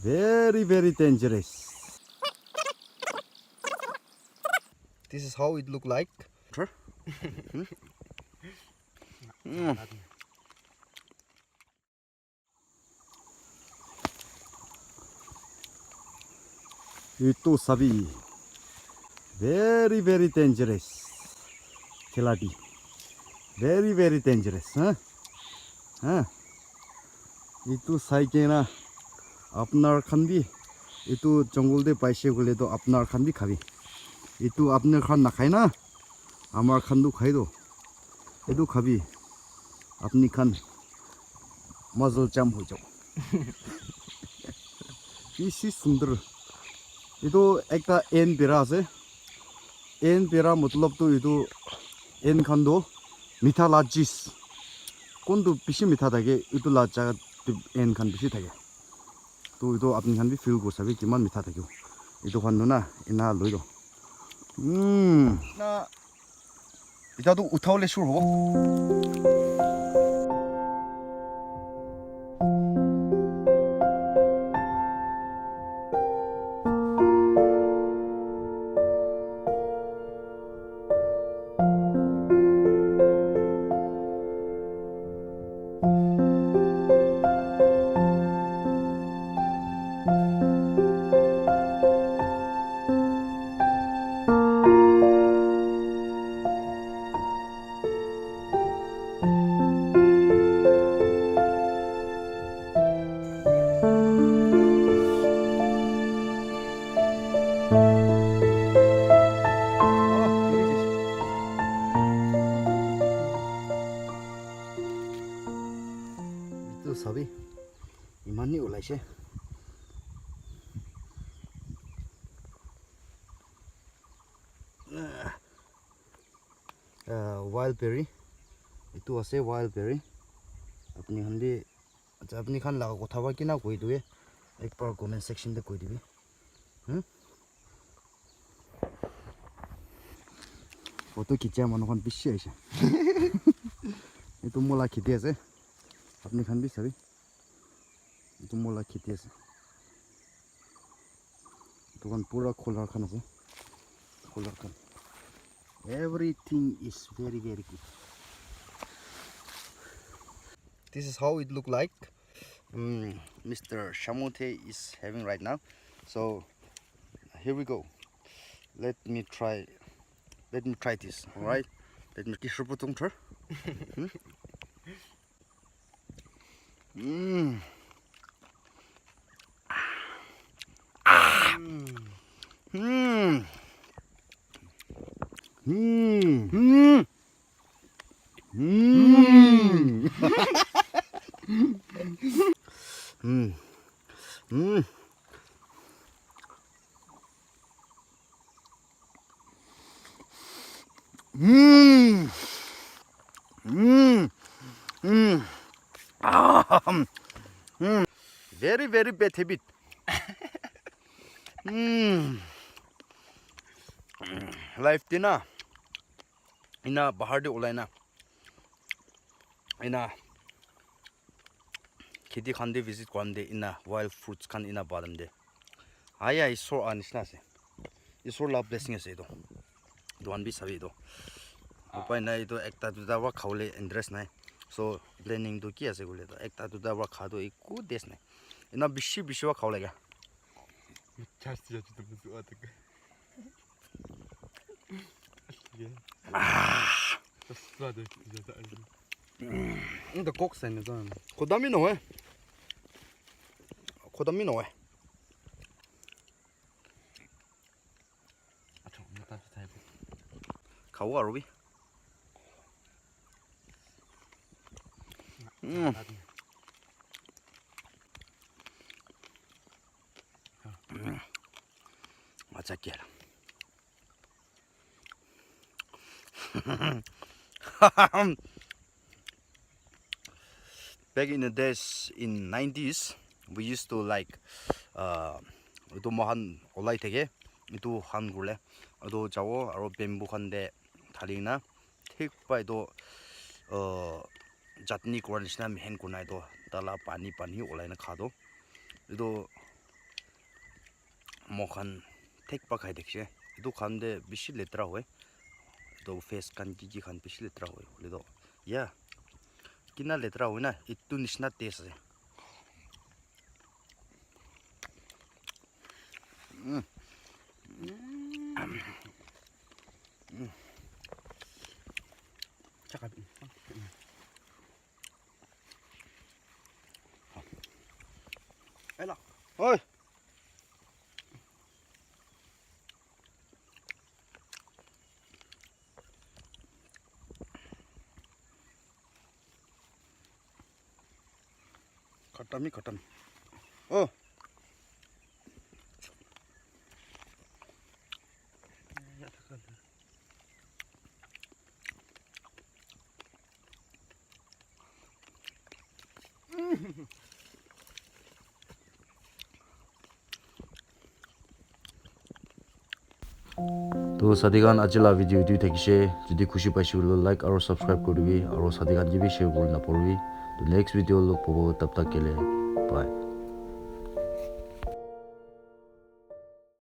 Very dangerous. This is how it look like. Sure. Itu sabi. Very dangerous. Khiladi. Very dangerous. Huh? Itu saike na apnar khan bi itu jungle de paise gole to apnar khan bi khabi. Itu apnar khan nakhai na amar khan du khai do. Itu khabi. Apni khan muzzle jam ho jao. This is sundar. Itu ekta en bera ase. En bera matlab to itu en khan do mitha la jis. Kondu bishi mitha thake itu la jaga en khan bishi thake. To itu apni khan bi feel ko sabi kiman mitha thake. Itu khan do na ina loi do. Na ita to uthawle sur ho. Itu sabi imani ulai she. Wild berry. Itu ase wild berry. Apni khan bi apni khan la kotha ba kina koi duwe ek par comment section de koi dibi. Photo khicha manu khan bishi aise. Itu mola khiti ase. Apni khan bi sabi. Itu mola khiti ase. Itu kan pura kholar khan ase. Kholar khan. Everything is very good. This is how it look like. Mr. Shamote is having right now. So here we go. Let me try this. All right. Let me kiss your tongue. Very bad habit. Life dina ina bahar de ulai na ina kheti khan de visit kwan de ina wild fruits khan ina badam de aya isor anisna se isor la blessing ase do don bi sabi do upai nai do ekta duda wa khawle interest nai so planning do ki ase gole do ekta duda wa kha do iku des nai ina bishi wa khawle ga Часть я что-то буду так. Сладко где-то. Это кокс не знаю. Куда минове? Куда минове? А что, мне так стоит. Кого аруби? What's up, Back in the days in 90s, we used to like itu mohan olai thege itu han gule ado jawo aro bamboo khande thalina thik pai do jatni koran sna mehen kunai do tala pani olai na khado itu मोखन टेक पकाई देखिए तो खाने बिशी लेतरा हुए तो face कान की खान बिशी लेतरा हुए बोले तो या कितना लेतरा हुए ना इतु निश्ना तेज है 잠깐. 에라 어이 खट्टामी खट्टामी ओ 야, 잠깐. तो सादिगान अचला वीडियो दी देखिसे जदि खुशी पाइसे लाइक और सब्सक्राइब कर दिबी और सादिगान जी भी शेयर कर ना पड़बी तो नेक्स्ट वीडियो लोग पाबो तब तक के लिए बाय